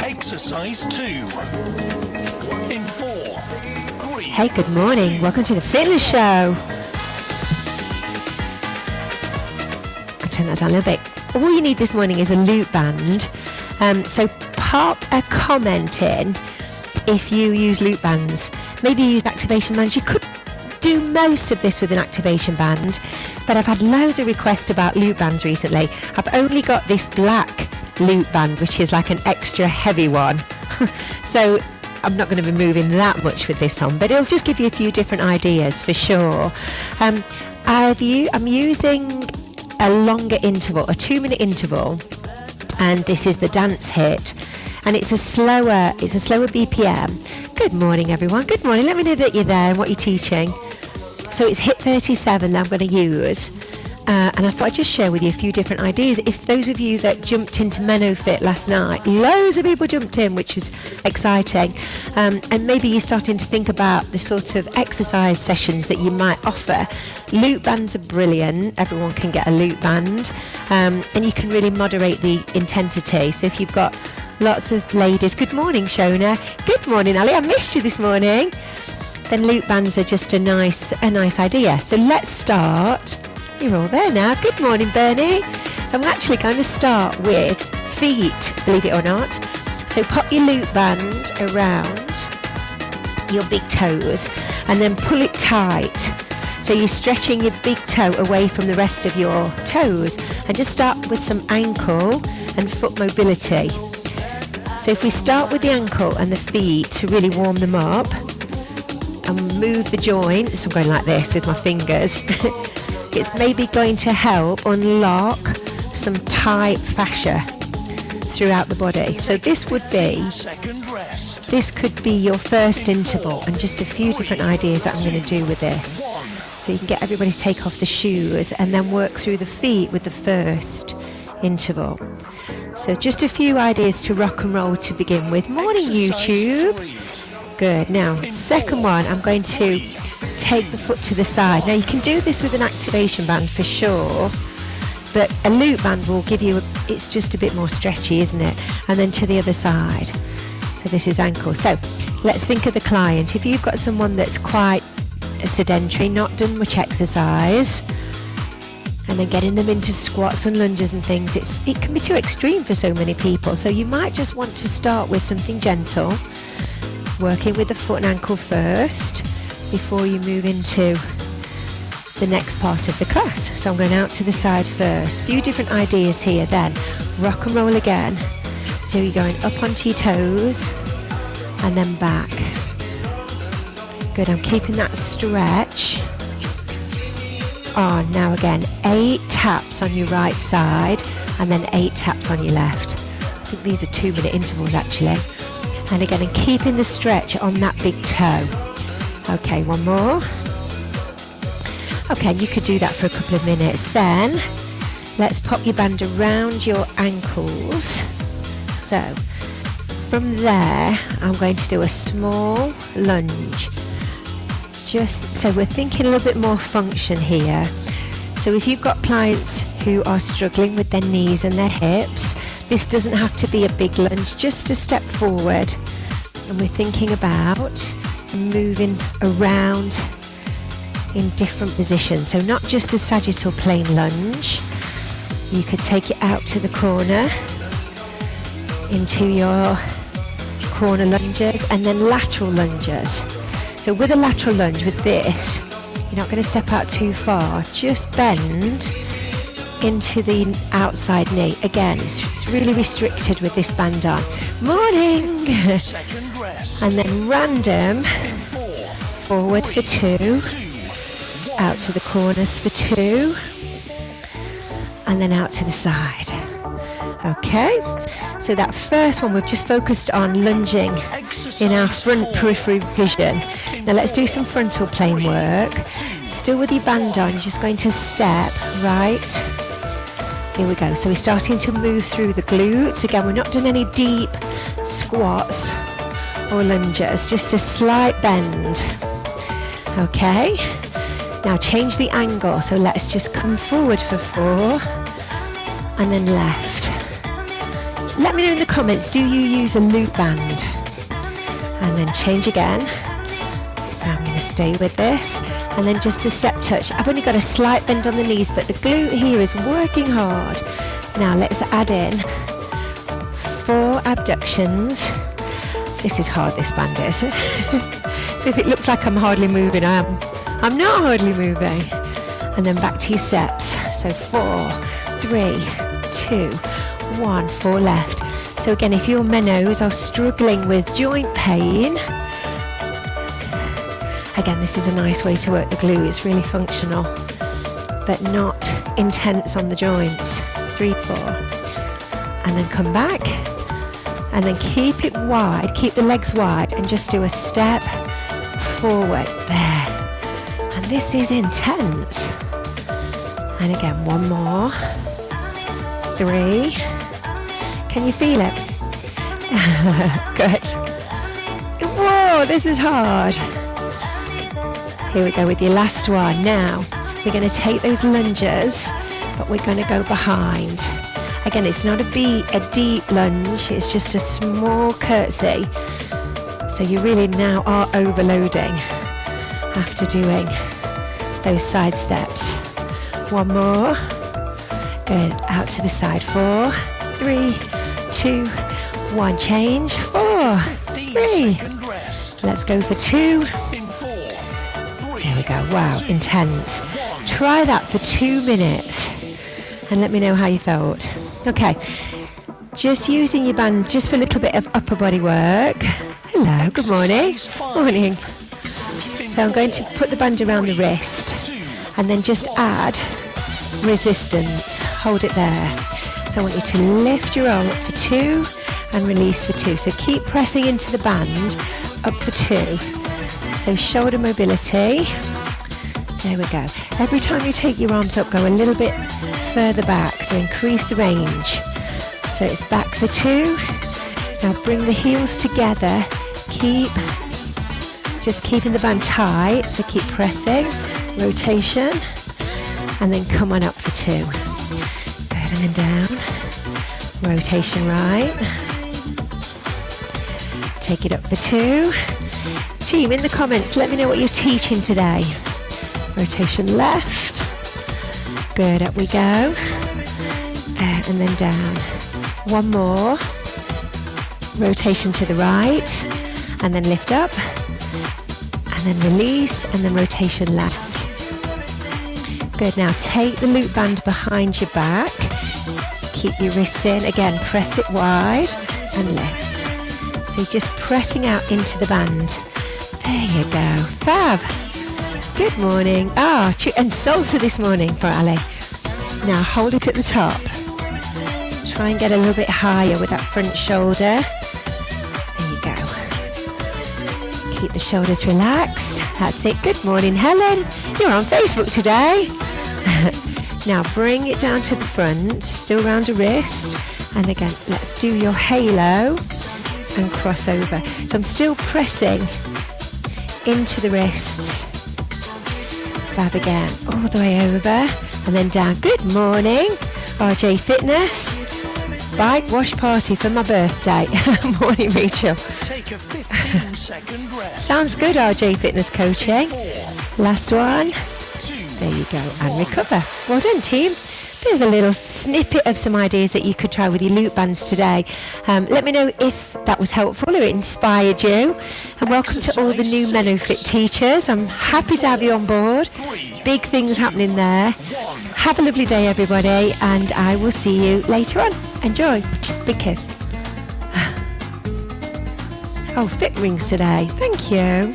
Exercise 2. In 4, 3. Hey, good morning. Welcome to the fitness show. I'll turn that down a little bit. All you need this morning is a loop band. So pop a comment in if you use loop bands. Maybe you use activation bands. You could do most of this with an activation band, but I've had loads of requests about loop bands recently. I've only got this black loop band, which is like an extra heavy one. So I'm not going to be moving that much with this on, but it'll just give you a few different ideas for sure. I'm using a longer interval, a 2-minute interval, and this is the dance hit, and it's a slower BPM. Good morning, everyone. Good morning. Let me know that you're there and what you're teaching. So it's hit 37 that I'm going to use. And I thought I'd just share with you a few different ideas. If those of you that jumped into MENOFIT last night, loads of people jumped in, which is exciting. And maybe you're starting to think about the sort of exercise sessions that you might offer. Loop bands are brilliant. Everyone can get a loop band. And you can really moderate the intensity. So if you've got lots of ladies, good morning, Shona. Good morning, Ali. I missed you this morning. Then loop bands are just a nice idea. So let's start. You're all there now. Good morning, Bernie. So I'm actually going to start with feet, believe it or not. So pop your loop band around your big toes and then pull it tight. So you're stretching your big toe away from the rest of your toes, and just start with some ankle and foot mobility. So if we start with the ankle and the feet to really warm them up and move the joints, I'm going like this with my fingers. It's maybe going to help unlock some tight fascia throughout the body. So this could be your first interval, and just a few different ideas that I'm going to do with this. So you can get everybody to take off the shoes and then work through the feet with the first interval. So just a few ideas to rock and roll to begin with. Morning, YouTube. Good. Now, second one, I'm going to take the foot to the side. Now you can do this with an activation band for sure, but a loop band will give you, it's just a bit more stretchy, isn't it? And then to the other side. So this is ankle. So let's think of the client. If you've got someone that's quite sedentary, not done much exercise, and then getting them into squats and lunges and things, it can be too extreme for so many people. So you might just want to start with something gentle, working with the foot and ankle first before you move into the next part of the class. So I'm going out to the side first. A few different ideas here then. Rock and roll again. So you're going up onto your toes and then back. Good, I'm keeping that stretch on. Now again, 8 taps on your right side and then 8 taps on your left. I think these are 2-minute intervals actually. And again, and keeping the stretch on that big toe. Okay, one more. Okay, you could do that for a couple of minutes. Then let's pop your band around your ankles. So from there, I'm going to do a small lunge. Just so we're thinking a little bit more function here. So if you've got clients who are struggling with their knees and their hips, this doesn't have to be a big lunge, just a step forward. And we're thinking about moving around in different positions. So not just a sagittal plane lunge. You could take it out to the corner into your corner lunges and then lateral lunges. So with a lateral lunge with this, you're not going to step out too far, just bend into the outside knee. Again, it's really restricted with this band on. Morning! And then random, forward for 2, out to the corners for 2, and then out to the side. Okay, so that first one we've just focused on lunging in our front periphery vision. Now let's do some frontal plane work. Still with your band on, you're just going to step right. Here we go. So we're starting to move through the glutes. Again, we're not doing any deep squats or lunges, just a slight bend. Okay, now change the angle. So let's just come forward for 4 and then left. Let me know in the comments, do you use a loop band? And then change again. So I'm going to stay with this, and then just a step touch. I've only got a slight bend on the knees, but the glute here is working hard. Now let's add in 4 abductions. This is hard, this band is. So if it looks like I'm hardly moving, I'm not hardly moving. And then back to your steps. So 4, 3, 2, 1, 4 left. So again, if your menos are struggling with joint pain, again, this is a nice way to work the glute. It's really functional, but not intense on the joints. 3, 4. And then come back. And then keep it wide, keep the legs wide, and just do a step forward. There. And this is intense. And again, 1 more. 3. Can you feel it? Good. Whoa, this is hard. Here we go with your last one. Now, we're going to take those lunges, but we're going to go behind. Again, it's not a deep lunge, it's just a small curtsy. So you really now are overloading after doing those side steps. 1 more. Good. Out to the side. 4, 3, 2, 1. Change. 4, 3. Let's go for 2. There we go. Wow, intense. Try that for 2 minutes and let me know how you felt. Okay, just using your band just for a little bit of upper body work. Hello, good morning. Morning. So I'm going to put the band around the wrist and then just add resistance. Hold it there. So I want you to lift your arm up for 2 and release for 2. So keep pressing into the band up for 2. So shoulder mobility. There we go. Every time you take your arms up, go a little bit further back. So increase the range. So it's back for 2. Now bring the heels together. Just keeping the band tight. So keep pressing. Rotation. And then come on up for 2. Good, and then down. Rotation right. Take it up for 2. Team, in the comments, let me know what you're teaching today. Rotation left. Good, up we go. There, and then down. 1 more. Rotation to the right. And then lift up. And then release. And then rotation left. Good, now take the loop band behind your back. Keep your wrists in. Again, press it wide and lift. So just pressing out into the band. There you go. Fab. Good morning. And salsa this morning for Ali. Now hold it at the top. Try and get a little bit higher with that front shoulder. There you go. Keep the shoulders relaxed. That's it. Good morning, Helen. You're on Facebook today. Now bring it down to the front. Still round the wrist. And again, let's do your halo and cross over. So I'm still pressing into the wrist. Fab again, all the way over and then down. Good morning, RJ Fitness. Bike wash party for my birthday. Morning, Rachel. Take a 15-second rest. Sounds good, RJ Fitness coaching. 4, Last one. 2, There you go, and recover. Well done, team. There's a little snippet of some ideas that you could try with your loop bands today. Let me know if that was helpful or it inspired you. And welcome to all the new MENOFIT teachers. I'm happy to have you on board. Big things happening there. Have a lovely day, everybody, and I will see you later on. Enjoy. Big kiss. Oh, fit rings today. Thank you.